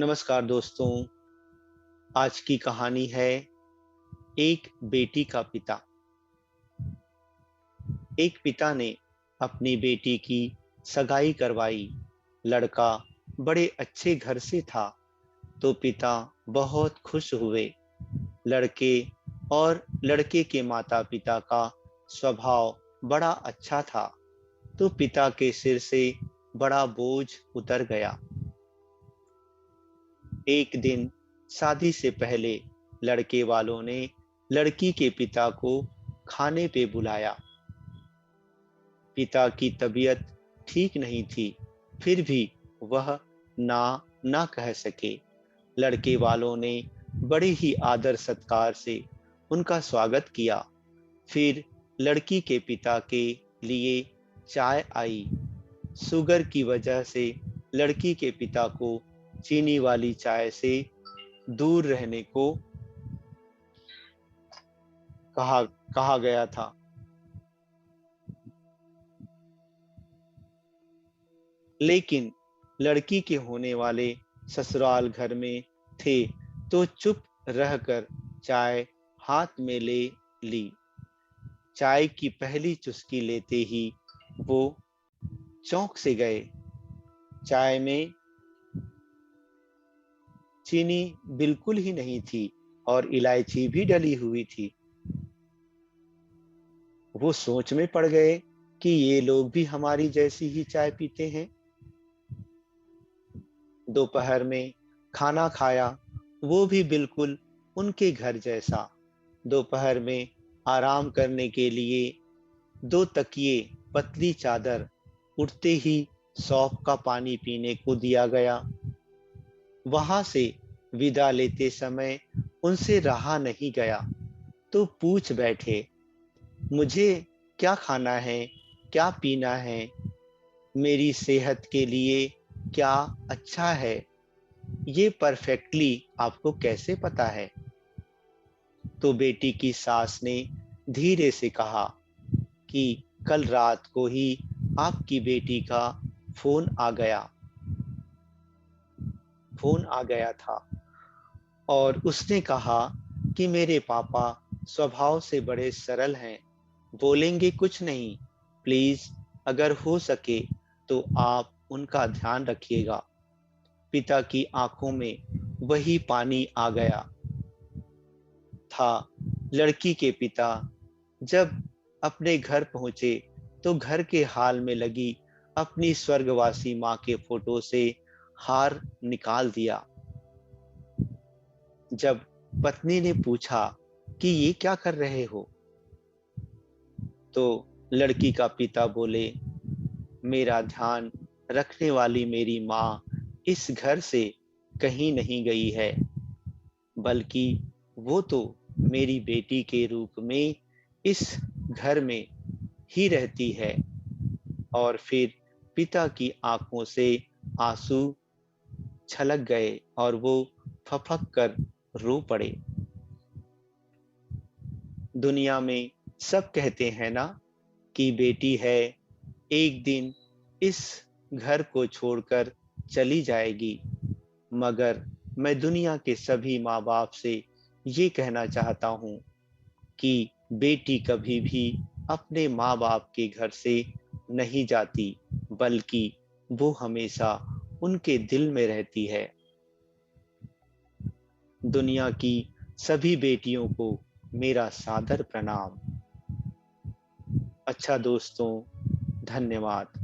नमस्कार दोस्तों। आज की कहानी है एक बेटी का पिता। एक पिता ने अपनी बेटी की सगाई करवाई। लड़का बड़े अच्छे घर से था, तो पिता बहुत खुश हुए। लड़के और लड़के के माता पिता का स्वभाव बड़ा अच्छा था, तो पिता के सिर से बड़ा बोझ उतर गया। एक दिन शादी से पहले लड़के वालों ने लड़की के पिता को खाने पे बुलाया। पिता की तबीयत ठीक नहीं थी, फिर भी वह ना ना कह सके। लड़के वालों ने बड़े ही आदर सत्कार से उनका स्वागत किया। फिर लड़की के पिता के लिए चाय आई। शुगर की वजह से लड़की के पिता को चीनी वाली चाय से दूर रहने को कहा कहा गया था। लेकिन लड़की के होने वाले ससुराल घर में थे, तो चुप रहकर चाय हाथ में ले ली। चाय की पहली चुस्की लेते ही वो चौंक से गए। चाय में चीनी बिल्कुल ही नहीं थी और इलायची भी डली हुई थी। वो सोच में पड़ गए कि ये लोग भी हमारी जैसी ही चाय पीते हैं। दोपहर में खाना खाया, वो भी बिल्कुल उनके घर जैसा। दोपहर में आराम करने के लिए दो तकिए, पतली चादर, उठते ही सौंफ का पानी पीने को दिया गया। वहां से विदा लेते समय उनसे रहा नहीं गया, तो पूछ बैठे, मुझे क्या खाना है, क्या पीना है, मेरी सेहत के लिए क्या अच्छा है, ये परफेक्टली आपको कैसे पता है? तो बेटी की सास ने धीरे से कहा कि कल रात को ही आपकी बेटी का फोन आ गया फोन आ गया था और उसने कहा कि मेरे पापा स्वभाव से बड़े सरल हैं, बोलेंगे कुछ नहीं, प्लीज अगर हो सके तो आप उनका ध्यान रखिएगा। पिता की आंखों में वही पानी आ गया था। लड़की के पिता जब अपने घर पहुंचे, तो घर के हाल में लगी अपनी स्वर्गवासी मां के फोटो से हार निकाल दिया। जब पत्नी ने पूछा कि ये क्या कर रहे हो, तो लड़की का पिता बोले, मेरा ध्यान रखने वाली मेरी मां इस घर से कहीं नहीं गई है, बल्कि वो तो मेरी बेटी के रूप में इस घर में ही रहती है। और फिर पिता की आंखों से आंसू छलक गए और वो फपक कर रो पड़े। दुनिया में सब कहते हैं ना कि बेटी है एक दिन इस घर को छोड़कर चली जाएगी, मगर मैं दुनिया के सभी माँ बाप से ये कहना चाहता हूँ कि बेटी कभी भी अपने माँ बाप के घर से नहीं जाती, बल्कि वो हमेशा उनके दिल में रहती है। दुनिया की सभी बेटियों को मेरा सादर प्रणाम। अच्छा दोस्तों, धन्यवाद।